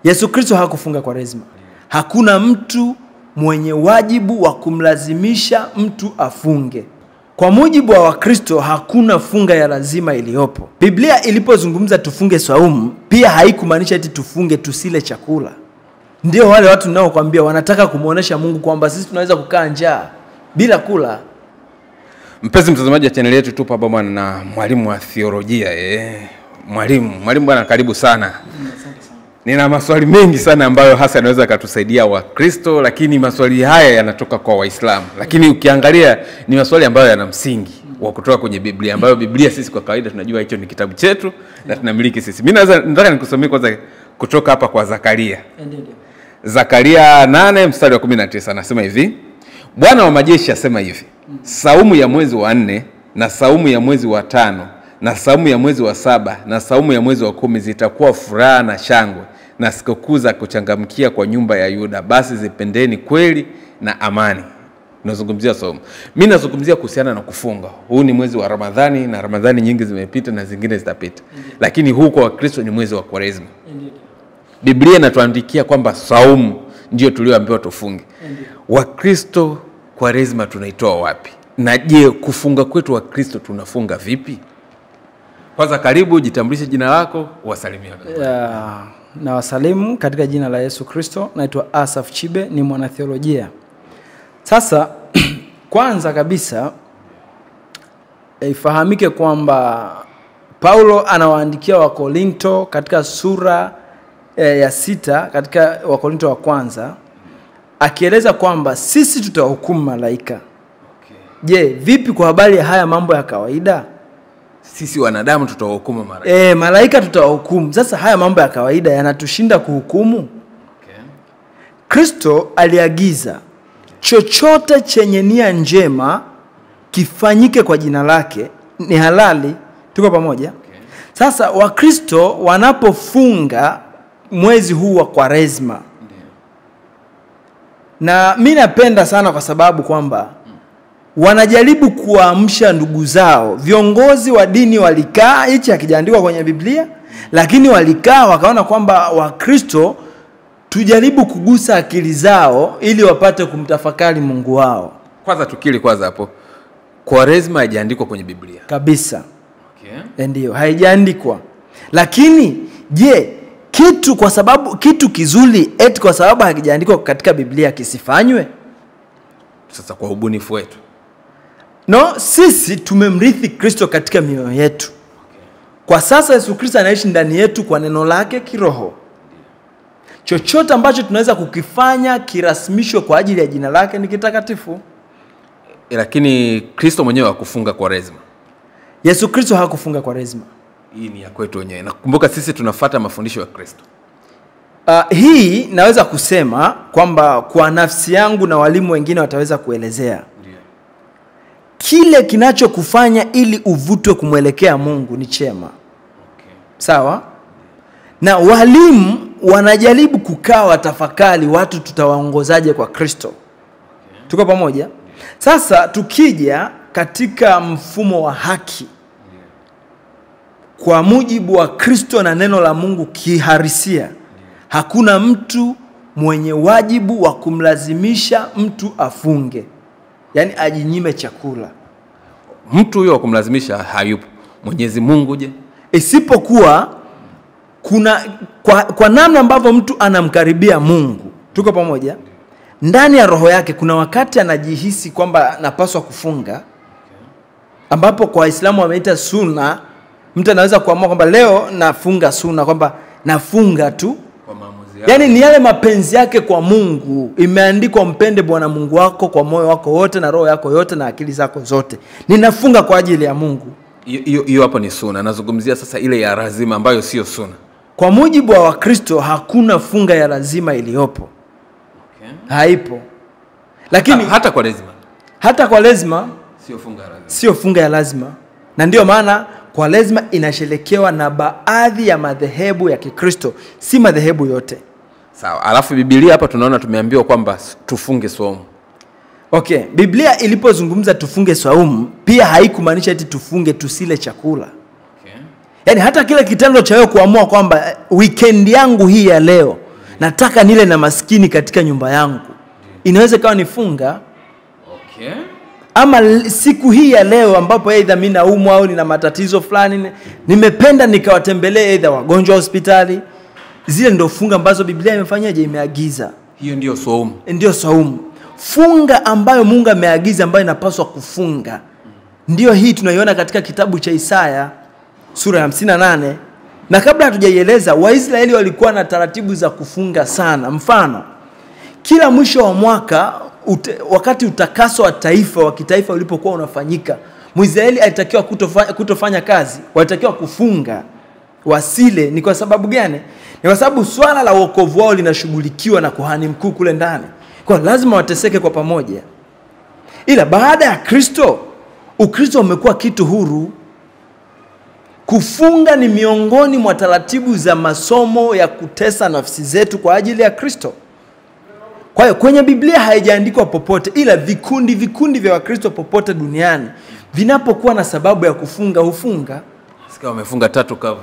Yesu Kristo hakufunga Kwaresma. Hakuna mtu mwenye wajibu wa kumlazimisha mtu afunge. Kwa mujibu wa Wakristo hakuna funga ya lazima iliyopo. Biblia ilipozungumza tufunge saumu pia haikumaanisha eti tufunge tusile chakula. Ndio wale watu nao kuambia wanataka kumuonesha Mungu kwamba sisi tunaweza kukaa njaa bila kula. Mpenzi mtazamaji wa channel yetu, tupo hapa bwana na mwalimu wa theolojia Mwalimu bwana, karibu sana. Nina maswali mengi sana ambayo hasa yanaweza kutusaidia Wakristo, lakini maswali haya yanatoka kwa Waislamu. Lakini ukiangalia ni maswali ambayo yana msingi wa kutoka kwenye Biblia, ambayo Biblia sisi kwa kawaida tunajua hicho ni kitabu chetu na tunamiliki sisi. Mimi nataka nikusomee kwanza kutoka hapa kwa Zakaria. Zakaria 8 mstari wa 19 anasema hivi: Bwana wa majeshi asema hivi, saumu ya mwezi wa 4 na saumu ya mwezi wa 5 na saumu ya mwezi wa 7 na saumu ya mwezi wa 10 zitakuwa furaha na shangwe na sikukuu za kuchangamkia kwa nyumba ya Yuda, basi zipendeni kweli na amani. Nazungumzia saumu. Mimi nazungumzia kuhusiana na kufunga. Huu ni mwezi wa Ramadhani na Ramadhani nyingi zimepita na zingine zitapita. Lakini huu kwa Wakristo ni mwezi wa Kwaresma. Biblia inatuandikia kwamba saumu ndio tulioambiwa tufunge. Wakristo Kwaresma tunaitoa wapi? Na je, kufunga kwetu Wakristo tunafunga vipi? Kwanza karibu, jitambulishe jina lako, wasalimia. Na wasalimu katika jina la Yesu Kristo. Naitwa Asaf Chibe, ni mwanatheolojia. Sasa kwanza kabisa ifahamike kwamba Paulo anawaandikia Wakorinto katika sura ya 6 katika Wakorinto wa kwanza, akieleza kwamba sisi tutahukumu malaika. Je, vipi kwa habari ya haya mambo ya kawaida? Sisi wanadamu tutawahukumu malaika. Malaika tutawahukumu. Sasa haya mambo ya kawaida yanatushinda kuhukumu? Kristo aliagiza chochote chenye nia njema kifanyike kwa jina lake ni halali. Tuko pamoja? Sasa Wakristo wanapofunga mwezi huu wa Kwaresma, na mimi napenda sana kwa sababu kwamba wanajaribu kuamsha ndugu zao. Viongozi wa dini walikaa, hichi hakijaandikwa kwenye Biblia, lakini walikaa wakaona kwamba Wakristo tujaribu kugusa akili zao ili wapate kumtafakari Mungu wao. Kwanza tukili kwanza hapo, Kwaresma haijaandikwa kwenye Biblia kabisa. Ndio, haijaandikwa. Lakini je, kitu kizuri eti kwa sababu hakijaandikwa katika Biblia kisifanywe? Sasa kwa ubunifu wetu. No, sisi tumemrithi Kristo katika mioyo yetu. Kwa sasa Yesu Kristo anaishi ndani yetu kwa neno lake kiroho. Chochote ambacho tunaweza kukifanya kirasmishwe kwa ajili ya jina lake ni kitakatifu. Lakini Kristo mwenyewe hakufunga Kwaresma. Yesu Kristo hakufunga Kwaresma. Hii ni ya kwetu wenyewe. Nakumbuka sisi tunafuata mafundisho ya Kristo. Hii naweza kusema kwamba kwa nafsi yangu na walimu wengine wataweza kuelezea. Kile kinachokufanya ili uvutwe kumwelekea Mungu ni chema. Sawa? Na walimu wanajaribu kukaa watafakari watu tutawaongozaje kwa Kristo. Tuko pamoja? Sasa tukija katika mfumo wa haki, kwa mujibu wa Kristo na neno la Mungu kiharisia, hakuna mtu mwenye wajibu wa kumlazimisha mtu afunge, yani ajinyime chakula. Mtu huyo wa kumlazimisha hayupo. Mwenyezi Mungu je? Isipokuwa kwa namna ambavyo mtu anamkaribia Mungu. Tuko pamoja? Ndani ya roho yake kuna wakati anajihisi kwamba napaswa kufunga, ambapo kwa Waislamu wameita sunna. Mtu anaweza kuamua kwamba leo nafunga sunna, kwamba nafunga tu kwa maamuzi yake. Yani ni yale mapenzi yake kwa Mungu. Imeandikwa mpende Bwana Mungu wako kwa moyo wako wote na roho yako yote na akili zako zote. Ninafunga kwa ajili ya Mungu. Hiyo hapo ni sunna. Nazungumzia sasa ile ya lazima ambayo sio sunna. Kwa mujibu wa Wakristo hakuna funga ya lazima iliyopo. Haipo. Lakini hata Kwaresma. Hata Kwaresma sio funga ya lazima. Na ndio maana Kwaresma inasherekewa na baadhi ya madhehebu ya Kikristo, si madhehebu yote. Sawa. Alafu Biblia hapa tunaona tumeambiwa kwamba tufunge saumu. Biblia ilipozungumza tufunge saumu pia haikumaanisha eti tufunge tusile chakula. Yani hata kile kitendo cha wewe kuamua kwamba weekend yangu hii ya leo nataka nile na maskini katika nyumba yangu, inaweza kawa ni funga. Okay. Ama siku hii ya leo ambapo aidha mimi naumwa au nina matatizo fulani, nimependa nikawatembelee aidha wagonjwa hospitali, zile ndio funga ambazo Biblia imefanyaje, imeagiza. Hiyo ndio saumu. Ndio saumu. Funga ambayo Mungu ameagiza, ambayo inapaswa kufunga, ndio hii tunaiona katika kitabu cha Isaya sura ya 58. Na kabla hatujaieleza, Waisraeli walikuwa na taratibu za kufunga sana. Mfano, kila mwisho wa mwaka wakati utakaso wa taifa wa kitaifa ulipokuwa unafanyika, Mwisraeli alitakiwa kutofanya kazi, walitakiwa kufunga wasile. Ni kwa sababu gani? Ni kwa sababu swala la wokovu wao linashughulikiwa na kuhani mkuu kule ndani, kwa lazima wateseke kwa pamoja. Ila baada ya Kristo, Ukristo umekuwa kitu huru. Kufunga ni miongoni mwa taratibu za masomo ya kutesa nafsi zetu kwa ajili ya Kristo. Kwa hiyo kwenye Biblia haijaandikwa popote, ila vikundi vya Wakristo popote duniani vinapokuwa na sababu ya kufunga, hufunga. Sika wamefunga 3 kavu.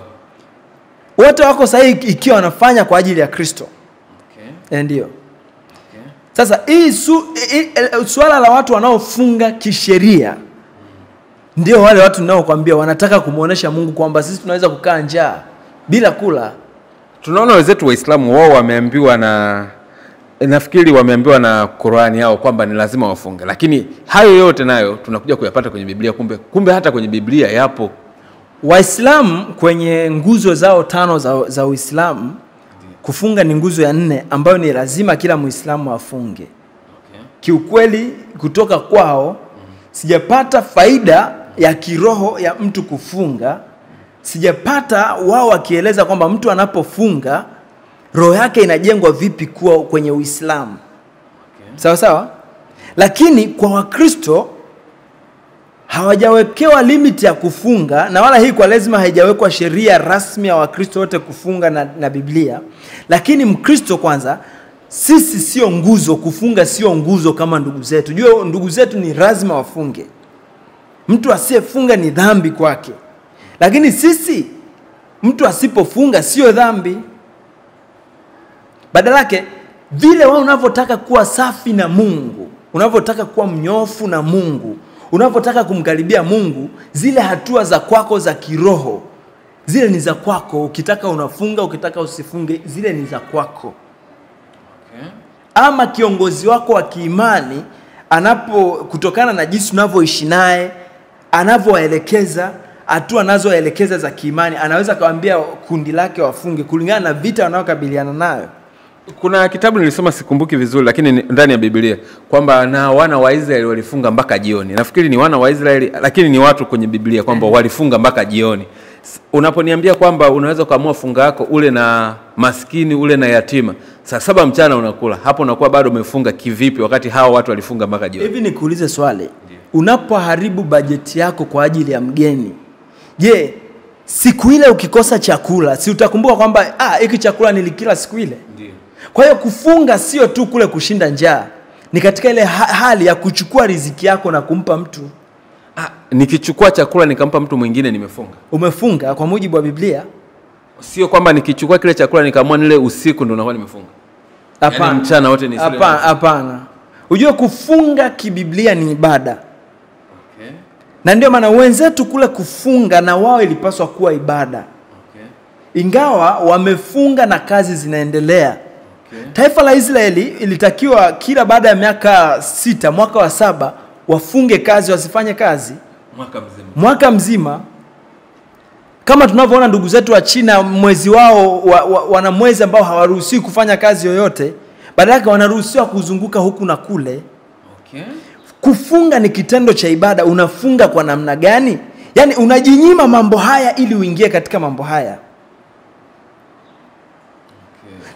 Wote wako sahihi ikiwa wanafanya kwa ajili ya Kristo. Okay. Ndio. Okay. Sasa hii swala la watu wanaofunga kisheria, ndio wale watu ninaokuambia wanataka kumuonesha Mungu kwamba sisi tunaweza kukaa njaa bila kula. Tunaona wenzetu Waislamu wao wameambiwa nafikiri wameambiwa na Qur'ani yao kwamba ni lazima wafunge. Lakini hayo yote nayo tunakuja kuyapata kwenye Biblia, kumbe hata kwenye Biblia yapo. Waislamu kwenye nguzo zao 5 za Uislamu, kufunga ni nguzo ya 4 ambayo ni lazima kila Muislamu afunge. Okay. Kiukweli kutoka kwao sijapata faida ya kiroho ya mtu kufunga. Sijapata wao wakieleza kwamba mtu anapofunga roho yake inajengwa vipi kuwa kwenye Uislamu. Okay. Sawa sawa? Lakini kwa Wakristo hawajawekewa limit ya kufunga, na wala hii kwa lazima haijawekwa sheria rasmi ya Wakristo wote kufunga na Biblia. Lakini Mkristo kwanza, sisi sio nguzo, kufunga sio nguzo kama ndugu zetu. Jua ndugu zetu ni lazima wafunge. Mtu asiyefunga ni dhambi kwake. Lakini sisi, mtu asipofunga sio dhambi. Badala yake, vile wewe unavyotaka kuwa safi na Mungu, unavyotaka kuwa mnyofu na Mungu, unavyotaka kumkaribia Mungu, zile hatua za kwako za kiroho, zile ni za kwako. Ukitaka unafunga, ukitaka usifunge, zile ni za kwako. Okay. Ama kiongozi wako wa kiimani kutokana na jinsi unavyoishi naye, anavyoelekeza, hatua anazoelekeza za kiimani, anaweza kawaambia kundi lake wafunge kulingana na vita wanaokabiliana nayo. Kuna kitabu nilisoma sikumbuki vizuri, lakini ndani ya Biblia kwamba na wana wa Israeli walifunga mpaka jioni. Nafikiri ni wana wa Israeli, lakini ni watu kwenye Biblia kwamba walifunga mpaka jioni. Unaponiambia kwamba unaweza kuamua funga yako ule na maskini, ule na yatima, saa 7 mchana unakula, hapo unakuwa bado umefunga kivipi wakati hao watu walifunga mpaka jioni? Hivi nikuulize swali. Unapoharibu bajeti yako kwa ajili ya mgeni, je, siku ile ukikosa chakula, si utakumbuka kwamba hiki chakula nilikila siku ile? Ndio. Kwa hiyo kufunga sio tu kule kushinda njaa, ni katika ile hali ya kuchukua riziki yako na kumpa mtu. Nikichukua chakula nikampa mtu mwingine, nimefunga. Umefunga kwa mujibu wa Biblia. Sio kwamba nikichukua kile chakula nikamua nile usiku ndo nakuwa nimefunga. Hapana. Yani mchana wote ni sile. Hapana. Unajua kufunga kibiblia ni ibada. Okay. Na ndio maana wenzetu kule kufunga na wao ilipaswa kuwa ibada. Okay. Ingawa wamefunga na kazi zinaendelea. Okay. Taifa la Israeli ilitakiwa kila baada ya miaka 6, mwaka wa 7 wafunge kazi, wasifanye kazi mwaka mzima. Kama tunavyoona ndugu zetu wa China, mwezi wao wana mwezi ambao hawaruhusiwi kufanya kazi yoyote, badala yake wanaruhusiwa kuzunguka huku na kule. Okay. Kufunga ni kitendo cha ibada. Unafunga kwa namna gani? Yaani unajinyima mambo haya ili uingie katika mambo haya.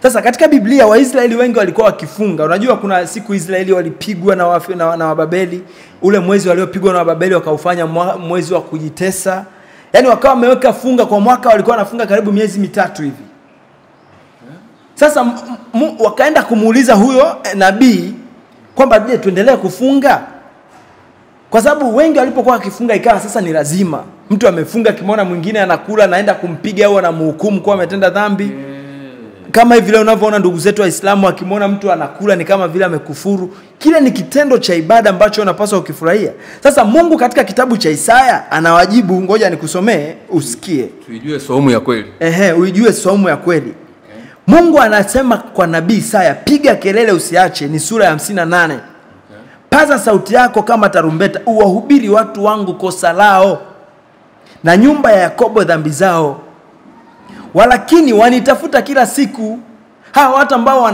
Sasa katika Biblia Waisraeli wengi walikuwa wakifunga. Unajua kuna siku Israeli walipigwa na Wababeli. Ule mwezi waliopigwa na Wababeli wakaufanya mwezi wa kujitesa. Yaani wakawa wameweka funga kwa mwaka, walikuwa wanafunga karibu miezi 3 hivi. Sasa wakaenda kumuuliza huyo nabii kwamba je, tuendelee kufunga? Kwa sababu wengi walipokuwa wakifunga ikawa sasa ni lazima. Mtu amefunga, kimona mwingine anakula, naenda kumpiga au anamhukumu kwa ametenda dhambi. Kama hivi leo unavyoona ndugu zetu Waislamu akimwona mtu anakula ni kama vile amekufuru. Kile ni kitendo cha ibada ambacho unapaswa ukifurahia. Sasa Mungu katika kitabu cha Isaya anawajibu, ngoja nikusomee usikie. Tuijue saumu ya kweli. Uijue saumu ya kweli. Mungu anasema kwa nabii Isaya, piga kelele usiache, ni sura ya 58. Paza sauti yako kama tarumbeta, uwahubiri watu wangu kosa lao na nyumba ya Yakobo dhambi zao. Walakini wanitafuta kila siku. Hawa watu ambao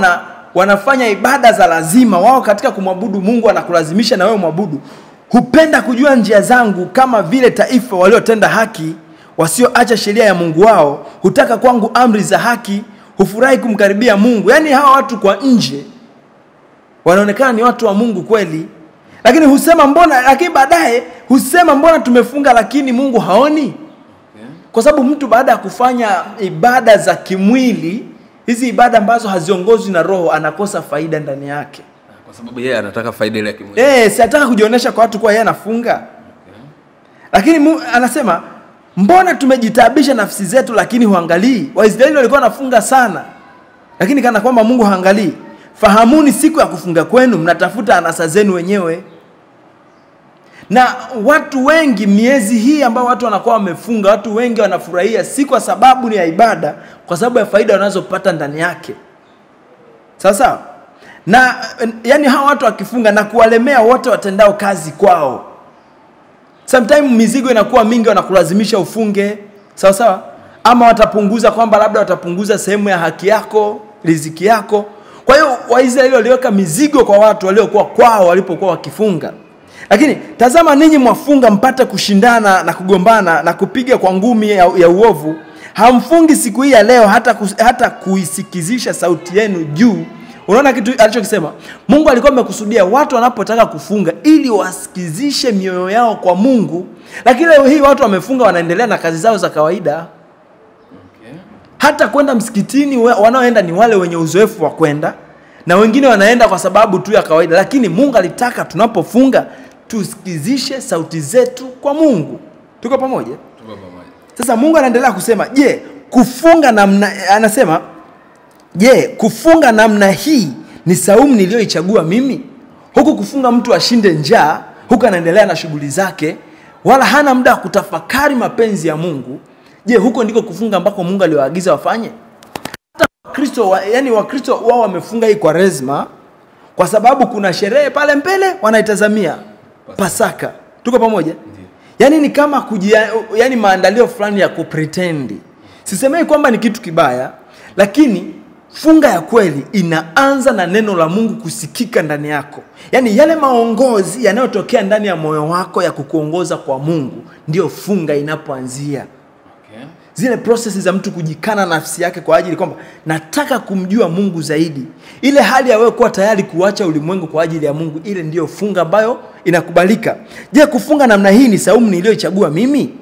wanafanya ibada za lazima, wao katika kumwabudu Mungu wanakulazimisha na wewe mwabudu. Hupenda kujua njia zangu kama vile taifa waliotenda haki, wasioacha sheria ya Mungu wao. Hutaka kwangu amri za haki, hufurahi kumkaribia Mungu. Yani hawa watu kwa nje wanaonekana ni watu wa Mungu kweli, lakini husema mbona, lakini baadaye husema mbona tumefunga lakini Mungu haoni? Kwa sababu mtu baada ya kufanya ibada za kimwili, hizi ibada ambazo haziongozwi na Roho, anakosa faida ndani yake. Kwa sababu yeye anataka faida ile ya kimwili. Si anataka kujionyesha kwa watu kwa yeye anafunga. Lakini anasema mbona tumejitabisha nafsi zetu lakini huangalii? Waisraeli walikuwa wanafunga sana, lakini kana kwamba Mungu haangalii. Fahamuni siku ya kufunga kwenu, mnatafuta anasa zenu wenyewe. Na watu wengi miezi hii ambao watu wanakuwa wamefunga, watu wengi wanafurahia si kwa sababu ni ya ibada, kwa sababu ya faida wanazopata ndani yake. Sasa na yani hawa watu wakifunga na kuwalemea wote watendao kazi kwao. Sometimes mizigo inakuwa mingi, wanakulazimisha ufunge, sawa? Ama watapunguza kwamba labda watapunguza sehemu ya haki yako, riziki yako. Kwa hiyo Waisraeli waliweka mizigo kwa watu waliokuwa kwao walipokuwa wakifunga. Lakini tazama ninyi mwafunga mpate kushindana na kugombana na kupiga kwa ngumi ya uovu. Hamfungi siku hii ya leo hata kuisikizisha sauti yenu juu. Unaona kitu alichokisema? Mungu alikuwa amekusudia watu wanapotaka kufunga ili wasikizishe mioyo yao kwa Mungu. Lakini leo hii watu wamefunga wanaendelea na kazi zao za kawaida. Hata kwenda msikitini wanaoenda ni wale wenye uzoefu wa kwenda, na wengine wanaenda kwa sababu tu ya kawaida. Lakini Mungu alitaka tunapofunga tusikizishe sauti zetu kwa Mungu. Tuko pamoja? Tuko pamoja. Sasa Mungu anaendelea kusema, kufunga namna hii ni saumu niliyoichagua mimi? Huku kufunga mtu ashinde njaa, huku anaendelea na shughuli zake, wala hana muda wa kutafakari mapenzi ya Mungu. Huko ndiko kufunga ambako Mungu aliwaagiza wafanye? Hata Wakristo wao wamefunga hii Kwaresma kwa sababu kuna sherehe pale mbele wanaitazamia, Pasaka. Tuko pamoja? Yani ni kama maandalio fulani ya kupretend. Sisemei kwamba ni kitu kibaya, lakini funga ya kweli inaanza na neno la Mungu kusikika ndani yako. Yani yale maongozi yanayotokea ndani ya moyo wako ya kukuongoza kwa Mungu, ndio funga inapoanzia. Zile processes za mtu kujikana nafsi yake kwa ajili kwamba nataka kumjua Mungu zaidi. Ile hali ya wewe kuwa tayari kuacha ulimwengu kwa ajili ya Mungu, ile ndio funga ambayo inakubalika. Kufunga namna hii ni saumu niliyoichagua mimi?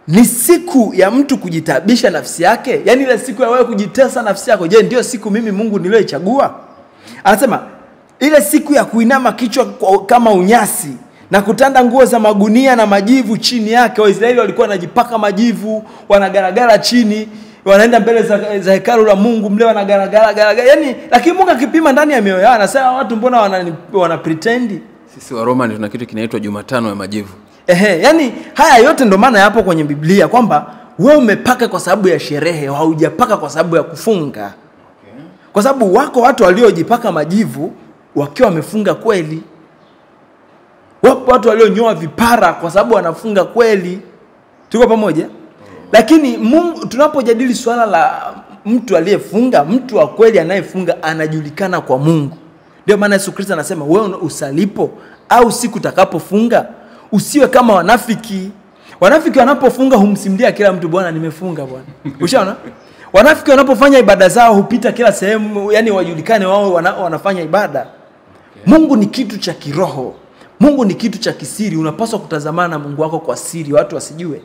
Ni siku ya mtu kujitabisha nafsi yake? Yani ile siku ya wewe kujitesa nafsi yako, ndio siku mimi Mungu niliyoichagua? Anasema ile siku ya kuinama kichwa kama unyasi na kutanda nguo za magunia na majivu chini yake. Waisraeli walikuwa wanajipaka majivu, wanagaragara chini, wanaenda mbele za hekalu la Mungu, mle wanagaragara. Yani lakini Mungu akipima ndani ya mioyo yao anasema watu mbona wana pretend? Sisi wa Roma tuna kitu kinaitwa Jumatano ya majivu. Yani haya yote ndo maana yapo kwenye Biblia kwamba wewe umepaka kwa sababu ya sherehe, haujapaka kwa sababu ya kufunga. Kwa sababu wako watu waliojipaka majivu wakiwa wamefunga kweli. Wapo watu walionyoa vipara kwa sababu wanafunga kweli. Tuko pamoja? Lakini Mungu, tunapojadili swala la mtu aliyefunga, mtu wa kweli anayefunga anajulikana kwa Mungu. Ndio maana Yesu Kristo anasema wewe usalipo au siku utakapofunga usiwe kama wanafiki. Wanafiki wanapofunga humsimulia kila mtu, bwana nimefunga bwana. Ushaona? Wanafiki wanapofanya ibada zao hupita kila sehemu, yani wajulikane wao wanafanya ibada. Mungu ni kitu cha kiroho. Mungu ni kitu cha kisiri. Unapaswa kutazamana na Mungu wako kwa siri, watu wasijue.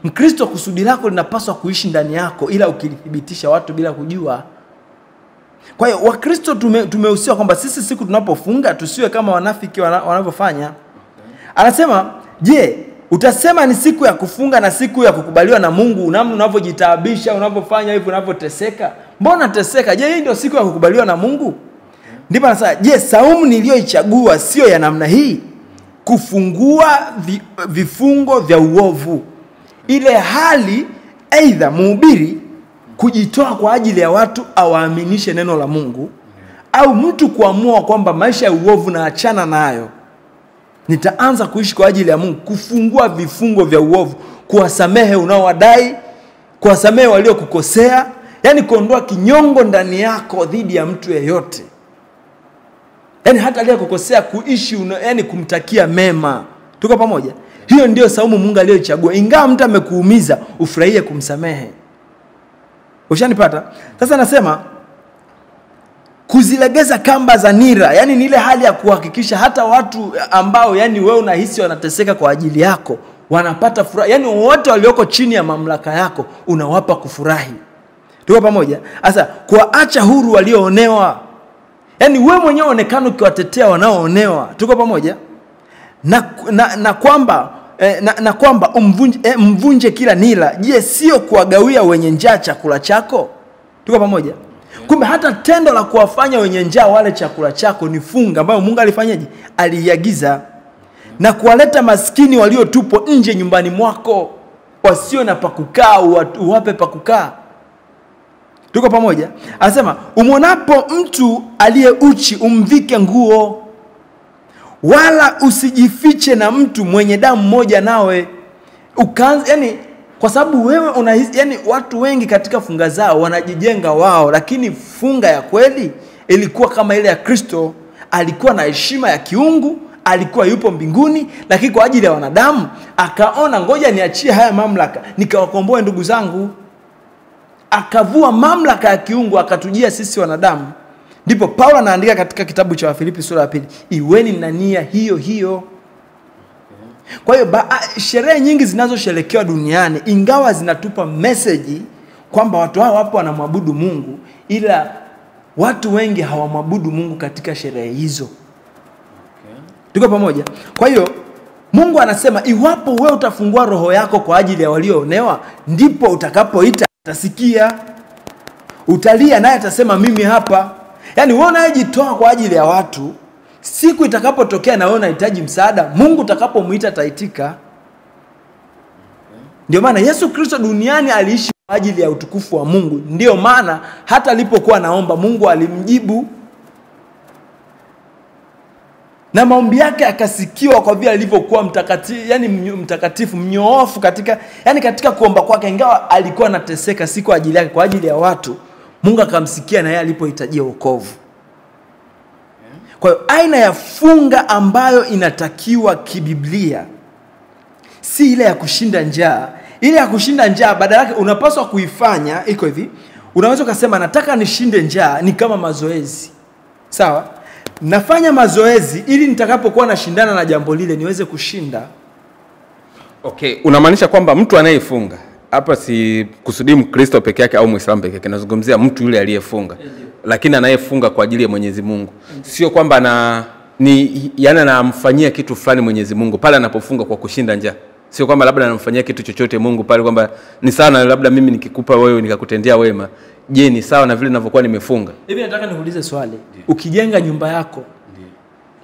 Mkristo, kusudi lako linapaswa kuishi ndani yako, ila ukilithibitisha watu bila kujua. Kwa hiyo Wakristo tumehusiwa kwamba sisi siku tunapofunga tusiwe kama wanafiki wanavyofanya. Anasema, Utasema ni siku ya kufunga na siku ya kukubaliwa na Mungu, namna unavyojitaabisha, unavyofanya hivyo, unavyoteseka. Mbona teseka? Je, hii ndio siku ya kukubaliwa na Mungu? Ndipo anasema, je, saumu niliyoichagua sio ya namna hii? Kufungua vifungo vya uovu. Ile hali aidha mhubiri kujitoa kwa ajili ya watu awaaminishe neno la Mungu, au mtu kuamua kwamba maisha ya uovu na achana nayo, nitaanza kuishi kwa ajili ya Mungu. Kufungua vifungo vya uovu, kuwasamehe unaowadai, kuwasamehe waliokukosea, yani kuondoa kinyongo ndani yako dhidi ya mtu yeyote. Yani hata aliyekukosea kuishi yani kumtakia mema. Tuko pamoja? Hiyo ndio saumu Mungu aliyoichagua. Ingawa mtu amekuumiza, ufurahie kumsamehe. Ushanipata? Sasa nasema kuzilegeza kamba za nira, yani ni ile hali ya kuhakikisha hata watu ambao yani wewe unahisi wanateseka kwa ajili yako wanapata furaha. Yani wote walioko chini ya mamlaka yako unawapa kufurahi. Tuko pamoja? Sasa kuacha huru walioonewa. Yani wewe mwenyewe onekana ukiwatetea wanaoonewa. Tuko pamoja? Na kwamba mvunje kila nila. Je, sio kuwagawia wenye njaa chakula chako? Tuko pamoja? Kumbe hata tendo la kuwafanya wenye njaa wale chakula chako ni funga ambayo Mungu alifanyaje? Aliagiza. Na kuwaleta maskini waliotupwa nje nyumbani mwako, wasio na pakukaa, uwape pakukaa. Tuko pamoja? Anasema, umonapo mtu aliye uchi umvike nguo, wala usijifiche na mtu mwenye damu moja nawe. Yani kwa sababu wewe unahisi, yani watu wengi katika funga zao wanajijenga wao, lakini funga ya kweli ilikuwa kama ile ya Kristo. Alikuwa na heshima ya kiungu, alikuwa yupo mbinguni, lakini kwa ajili ya wanadamu akaona ngoja niachie haya mamlaka nikawakomboe ndugu zangu. Akavua mamlaka ya kiungu akatujia sisi wanadamu. Ndipo Paulo anaandika katika kitabu cha Wafilipi sura ya 2, iweni na nia hiyo hiyo. Kwa hiyo sherehe nyingi zinazosherekewa duniani, ingawa zinatupa message kwamba watu hao wapo wanamwabudu Mungu, ila watu wengi hawamwabudu Mungu katika sherehe hizo. Tuko pamoja? Kwa hiyo Mungu anasema iwapo wewe utafungua roho yako kwa ajili ya walioonewa, ndipo utakapoita atasikia. Utalia naye atasema mimi hapa. Yani wewe unayejitoa kwa ajili ya watu, siku itakapotokea na wewe unahitaji msaada, Mungu utakapomuita ataitika. Ndio maana Yesu Kristo duniani aliishi kwa ajili ya utukufu wa Mungu. Ndio maana hata alipokuwa naomba, Mungu alimjibu. Na maombi yake akasikiwa kwa vile alivyokuwa mtakatifu, yani mtakatifu, mnyoofu katika kuomba kwake, ingawa alikuwa anateseka si kwa ajili yake, kwa ajili ya watu. Mungu akamsikia na yeye alipohitajia wokovu. Kwa hiyo aina ya funga ambayo inatakiwa kibiblia si ile ya kushinda njaa. Ile ya kushinda njaa badala yake unapaswa kuifanya iko hivi. Unaweza kusema nataka nishinde njaa, ni kama mazoezi. Sawa? Nafanya mazoezi ili nitakapokuwa nashindana na jambo lile niweze kushinda. Okay, unamaanisha kwamba mtu anayefunga, hapa si kusudi Mkristo peke yake au Muislamu peke yake, nazungumzia mtu yule aliyefunga. Lakini anayefunga kwa ajili ya Mwenyezi Mungu. Sio kwamba yani anamfanyia kitu fulani Mwenyezi Mungu pale anapofunga kwa kushinda njaa. Sio kwamba labda anamfanyia kitu chochote Mungu pale kwamba ni sawa na labda mimi nikikupa wewe nikakutendea wema. Je, ni sawa na vile ninavyokuwa nimefunga? Hivi nataka nikuulize swali. Ukijenga nyumba yako,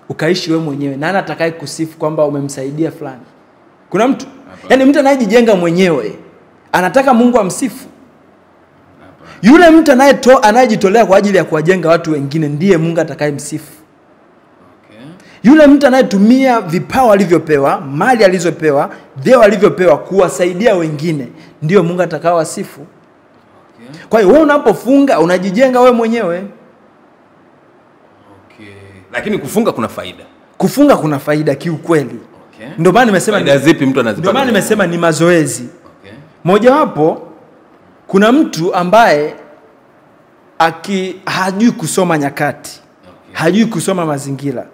ukaishi wewe mwenyewe, nani atakaye kusifu kwamba umemsaidia fulani? Kuna mtu? Yani mtu anayejijenga mwenyewe anataka Mungu amsifu? Yule mtu anayejitolea kwa ajili ya kuwajenga watu wengine ndiye Mungu atakayemsifu. Yule mtu anayetumia vipawa alivyopewa, mali alizopewa, vyeo alivyopewa kuwasaidia wengine, ndio Mungu atakayewasifu. Kwa hiyo wewe unapofunga unajijenga wewe mwenyewe. Lakini kufunga kuna faida. Kufunga kuna faida kiukweli. Ndio maana nimesema faida zipi mtu anazipata? Ndio maana nimesema ni mazoezi. Moja wapo, kuna mtu ambaye hajui kusoma nyakati, hajui kusoma mazingira.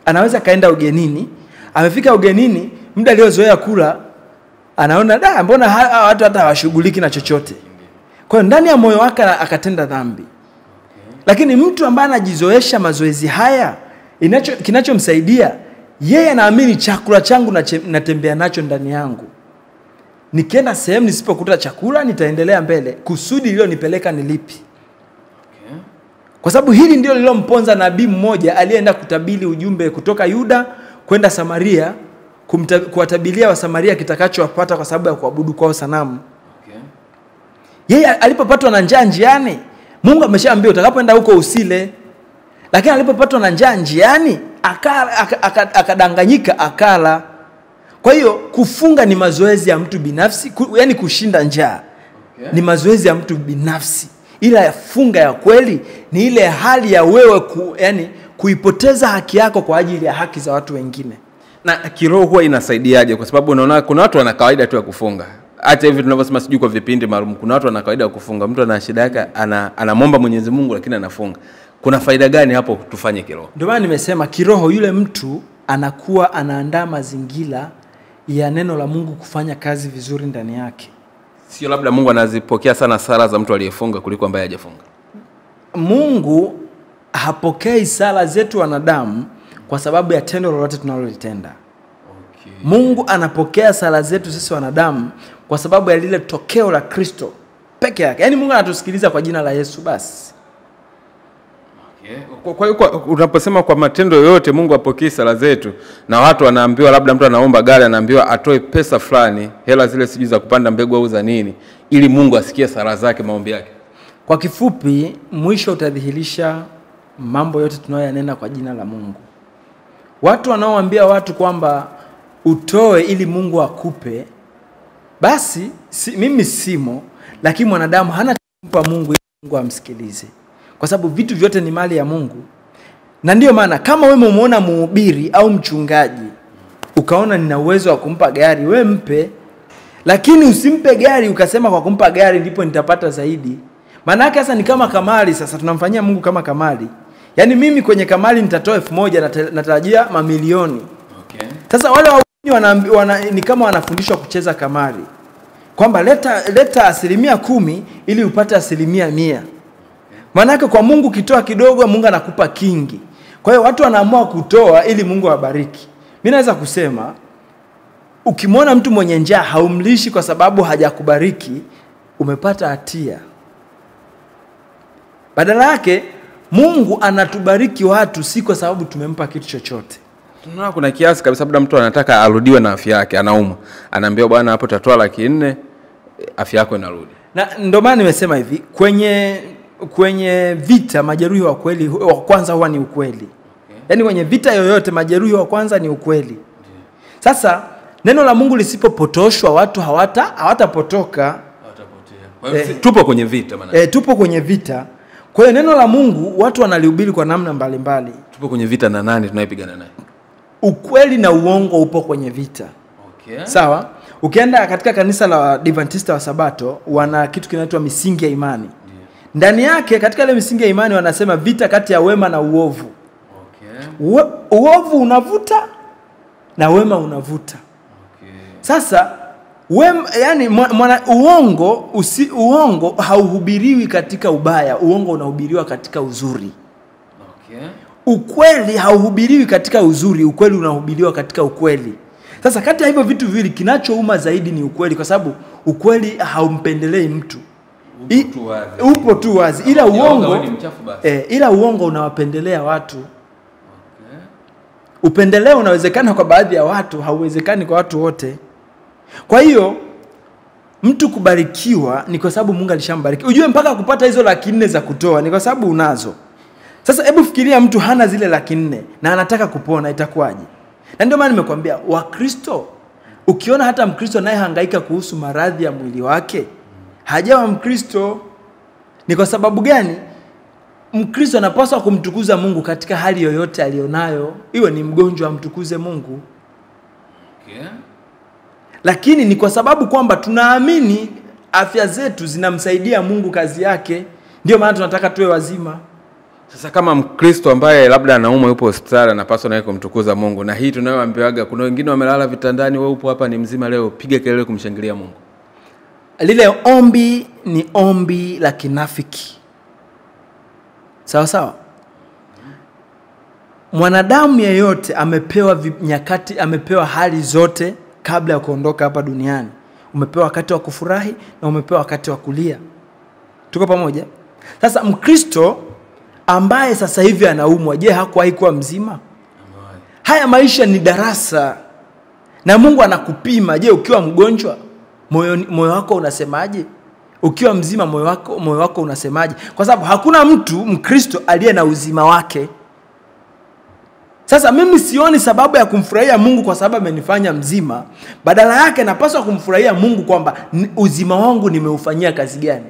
Anaweza kaenda ugenini, amefika ugenini, muda aliozoea kula, anaona mbona watu hata hawashughuliki na chochote. Kwa hiyo ndani ya moyo wake akatenda dhambi. Lakini mtu ambaye anajizoesha mazoezi haya, kinachomsaidia Yeye anaamini chakula changu natembea nacho ndani yangu. Nikienda sehemu nisipokuta chakula nitaendelea mbele. Kusudi lilo nipeleka ni lipi? Okay. Kwa sababu hili ndio lilomponza nabii mmoja aliyeenda kutabiri ujumbe kutoka Yuda kwenda Samaria, kuwatabilia wa Samaria kitakachowapata kwa sababu ya kuabudu kwao sanamu. Okay. Yeye alipopatwa na njaa njiani, Mungu ameshaambia utakapoenda huko usile. Lakini alipopatwa na njaa njiani, akadanganyika akala. Kwa hiyo kufunga ni mazoezi ya mtu binafsi, yani kushinda njaa. Okay. Ni mazoezi ya mtu binafsi. Ila ya funga ya kweli ni ile hali ya wewe yani kuipoteza haki yako kwa ajili ya haki za watu wengine. Na kiroho huwa inasaidiaje? Kwa sababu unaona kuna watu wana kawaida tu ya kufunga. Hata hivi tunavyosema sijui kwa vipindi maalum, kuna watu wana kawaida ya kufunga. Mtu ana shida yake anamwomba Mwenyezi Mungu lakini anafunga. Kuna faida gani hapo tufanye kiroho? Ndio maana nimesema kiroho yule mtu anakuwa anaandaa mazingira ya neno la Mungu kufanya kazi vizuri ndani yake. Sio labda Mungu anazipokea sana sala za mtu aliyefunga kuliko ambaye hajafunga. Mungu hapokei sala zetu wanadamu kwa sababu ya tendo lolote tunalolitenda. Okay. Mungu anapokea sala zetu sisi wanadamu kwa sababu ya lile tokeo la Kristo peke yake. Yaani Mungu anatusikiliza kwa jina la Yesu basi. Okay. Kwa hiyo unaposema kwa matendo yote Mungu apokee sala zetu, na watu wanaambiwa labda mtu anaomba gari anaambiwa atoe pesa fulani, hela zile sijui za kupanda mbegu au za nini, ili Mungu asikie sala zake, maombi yake. Kwa kifupi, mwisho utadhihirisha mambo yote tunayoyanena kwa jina la Mungu. Watu wanaoambia watu kwamba utoe ili Mungu akupe, basi mimi simo, lakini mwanadamu hana kumpa Mungu ili Mungu amsikilize. Kwa sababu vitu vyote ni mali ya Mungu. Na ndio maana kama wewe umeona mhubiri au mchungaji ukaona nina uwezo wa kumpa gari, wewe mpe. Lakini usimpe gari ukasema kwa kumpa gari ndipo nitapata zaidi. Maana yake sasa ni kama kamari, sasa tunamfanyia Mungu kama kamari. Yaani mimi kwenye kamari nitatoa 1000 natarajia mamilioni. Okay. Sasa wale waumini ni kama wanafundishwa kucheza kamari. Kwamba leta 10% ili upate 100%. Manake kwa Mungu kitoa kidogo Mungu anakupa kingi. Kwa hiyo watu wanaamua kutoa ili Mungu awabariki. Mimi naweza kusema ukimwona mtu mwenye njaa haumlishi kwa sababu hajakubariki, umepata hatia. Badala yake Mungu anatubariki watu si kwa sababu tumempa kitu chochote. Tunaona kuna kiasi kabisa labda mtu anataka arudiwe na afya yake, anaumwa. Anaambiwa bwana hapo utatoa 400,000 afya yako inarudi. Na ndio maana nimesema hivi, kwenye vita majeruhi wa kweli wa kwanza huwa ni ukweli. Okay. Yaani kwenye vita yoyote majeruhi wa kwanza ni ukweli. Yeah. Sasa neno la Mungu lisipopotoshwa watu hawatapotoka. Kwa hiyo tupo kwenye vita maana. Tupo kwenye vita. Kwa hiyo neno la Mungu watu wanalihubiri kwa namna mbalimbali. Tupo kwenye vita na nani tunayepigana naye? Ukweli na uongo upo kwenye vita. Okay. Sawa? Ukienda katika kanisa la Adventista wa Sabato wana kitu kinaitwa misingi ya imani. Yeah. Ndani yake katika ile misingi ya imani wanasema vita kati ya wema na uovu. Okay. Uovu unavuta na wema unavuta. Okay. Sasa yani uongo hauhubiriwi katika ubaya, uongo unahubiriwa katika uzuri. Okay. Ukweli hauhubiriwi katika uzuri, ukweli unahubiriwa katika ukweli. Sasa kati ya hivyo vitu viwili kinachouma zaidi ni ukweli, kwa sababu ukweli haumpendelei mtu. Upo tu wazi. Ila uongo unawapendelea watu. Okay. Upendeleo unawezekana kwa baadhi ya watu, hauwezekani kwa watu wote. Kwa hiyo mtu kubarikiwa ni kwa sababu Mungu alishambariki. Ujue mpaka kupata hizo 400,000 za kutoa ni kwa sababu unazo. Sasa hebu fikiria mtu hana zile 400,000 na anataka kupona, itakuwaje? Na ndio maana nimekuambia Wakristo, ukiona hata Mkristo naye hangaika kuhusu maradhi ya mwili wake, hajawa Mkristo. Ni kwa sababu gani? Mkristo anapaswa kumtukuza Mungu katika hali yoyote alionayo. Iwe ni mgonjwa amtukuze Mungu. Okay. Lakini ni kwa sababu kwamba tunaamini afya zetu zinamsaidia Mungu kazi yake, ndio maana tunataka tuwe wazima. Sasa kama Mkristo ambaye labda anaumwa yupo hospitali anapaswa naye kumtukuza Mungu, na hii tunayoambiwaga kuna wengine wamelala vitandani, wewe upo hapa ni mzima leo, piga kelele kumshangilia Mungu. Lile ombi ni ombi la kinafiki. Sawa sawa? mwanadamu yeyote amepewa nyakati, amepewa hali zote kabla ya kuondoka hapa duniani. Umepewa wakati wa kufurahi na umepewa wakati wa kulia. Tuko pamoja? Sasa Mkristo ambaye sasa hivi anaumwa, je, hakuwahi kuwa mzima? Haya maisha ni darasa. Na Mungu anakupima. Je, ukiwa mgonjwa moyo wako unasemaje? Ukiwa mzima moyo wako unasemaje? Kwa sababu hakuna mtu Mkristo aliye na uzima wake. Sasa mimi sioni sababu ya kumfurahia Mungu kwa sababu amenifanya mzima. Badala yake napaswa kumfurahia Mungu kwamba uzima wangu nimeufanyia kazi gani.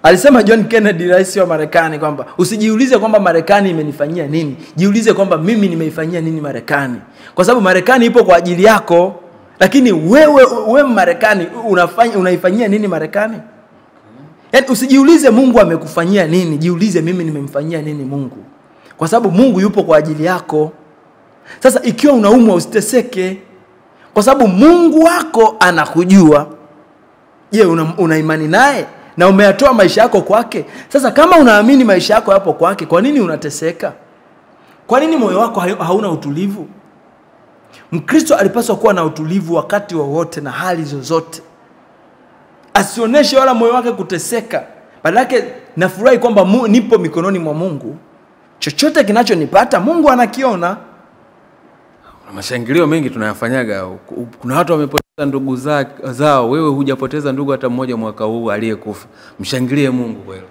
Alisema John Kennedy, rais wa Marekani, kwamba usijiulize kwamba Marekani imenifanyia nini, jiulize kwamba mimi nimeifanyia nini Marekani. Kwa sababu Marekani ipo kwa ajili yako, lakini wewe Marekani unaifanyia nini Marekani? Yaani usijiulize Mungu amekufanyia nini, jiulize mimi nimemfanyia nini Mungu. Kwa sababu Mungu yupo kwa ajili yako. Sasa ikiwa unaumwa usiteseke, kwa sababu Mungu wako anakujua. Je, una imani naye na umeyatoa maisha yako kwake? Sasa kama unaamini maisha yako yapo kwake, kwa nini unateseka? Kwa nini moyo wako hauna utulivu? Mkristo alipaswa kuwa na utulivu wakati wowote na hali zozote. Asioneshe wala moyo wake kuteseka. Badala yake nafurahi kwamba nipo mikononi mwa Mungu. Chochote kinachonipata Mungu anakiona. Mashangilio mengi tunayafanyaga. Kuna watu wamepoteza ndugu zao, wewe hujapoteza ndugu hata mmoja mwaka huu aliyekufa. Mshangilie Mungu kweli.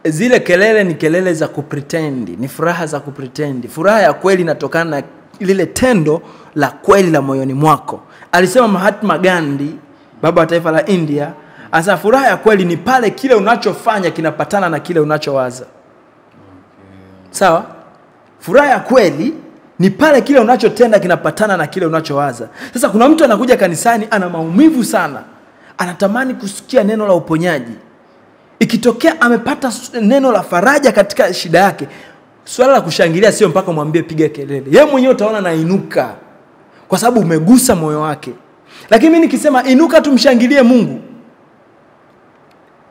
Zile kelele ni kelele za kupretendi, ni furaha za kupretendi. Furaha ya kweli inatokana na lile tendo la kweli la moyoni mwako. Alisema Mahatma Gandhi, baba wa taifa la India, asa furaha ya kweli ni pale kile unachofanya kinapatana na kile unachowaza. Sawa? Furaha ya kweli ni pale kile unachotenda kinapatana na kile unachowaza. Sasa kuna mtu anakuja kanisani ana maumivu sana, anatamani kusikia neno la uponyaji. Ikitokea amepata neno la faraja katika shida yake, swala la kushangilia sio mpaka mwambie piga kelele. Yeye mwenyewe utaona nainuka kwa sababu umegusa moyo wake. Lakini mimi nikisema inuka tumshangilie Mungu,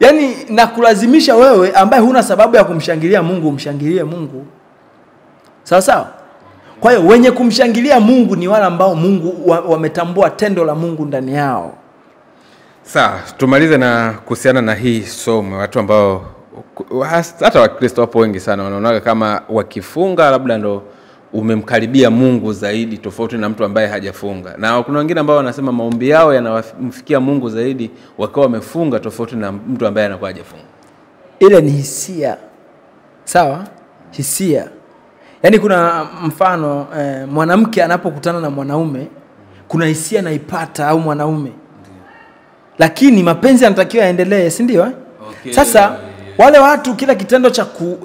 yani nakulazimisha wewe ambaye huna sababu ya kumshangilia Mungu umshangilie Mungu. Sawa sawa? Kwa hiyo wenye kumshangilia Mungu ni wale ambao Mungu wametambua tendo la Mungu ndani yao. Sawa, tumalize na kuhusiana na hii somo. Watu ambao hata Wakristo wapo wengi sana wanaona kama wakifunga labda ndo umemkaribia Mungu zaidi tofauti na mtu ambaye hajafunga. Na kuna wengine ambao wanasema maombi yao yanamfikia Mungu zaidi wakiwa wamefunga tofauti na mtu ambaye anakuwa hajafunga. Ile ni hisia. Sawa? Hisia. Yaani kuna mfano mwanamke anapokutana na mwanaume kuna hisia anaipata au mwanaume. Lakini mapenzi yanatakiwa yaendelee, si ndio? Okay. Sasa wale watu kila kitendo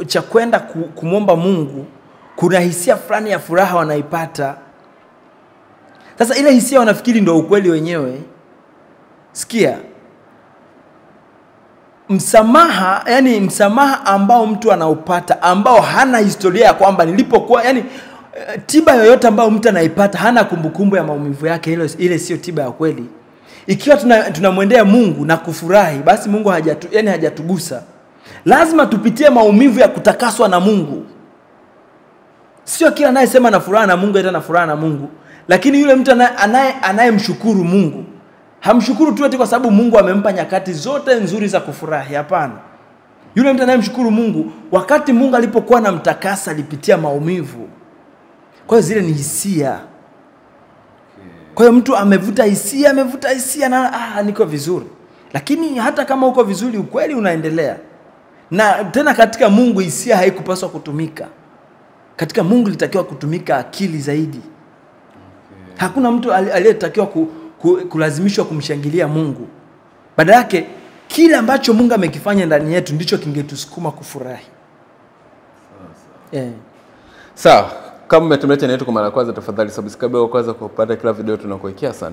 cha kwenda kumwomba Mungu kuna hisia fulani ya furaha wanaipata. Sasa ile hisia wanafikiri ndio ukweli wenyewe. Sikia. Msamaha, yani msamaha ambao mtu anaupata ambao hana historia ya kwamba nilipokuwa, yani tiba yoyote ambao mtu anaipata hana kumbukumbu ya maumivu yake, ile sio tiba ya kweli. Ikiwa tunamwendea Mungu na kufurahi, basi Mungu hajatugusa. Lazima tupitie maumivu ya kutakaswa na Mungu. Sio kila anayesema na furaha na Mungu na furaha na Mungu. Lakini yule mtu anayemshukuru Mungu, hamshukuru tu eti kwa sababu Mungu amempa nyakati zote nzuri za kufurahi, hapana. Yule mtu anayemshukuru Mungu, wakati Mungu alipokuwa anamtakasa alipitia maumivu. Kwa hiyo zile ni hisia. Kwa hiyo mtu amevuta hisia na niko vizuri. Lakini hata kama uko vizuri ukweli unaendelea. Na tena katika Mungu hisia haikupaswa kutumika. Katika Mungu litakiwa kutumika akili zaidi. Hakuna mtu aliyetakiwa kulazimishwa kumshangilia Mungu. Badala yake kile ambacho Mungu amekifanya ndani yetu ndicho kingetusukuma kufurahi. Sawa. Kama umetumeleta netu kwa mara ya kwanza, tafadhali subscribe kwa kwanza kupata kila video tunakuwekea sana.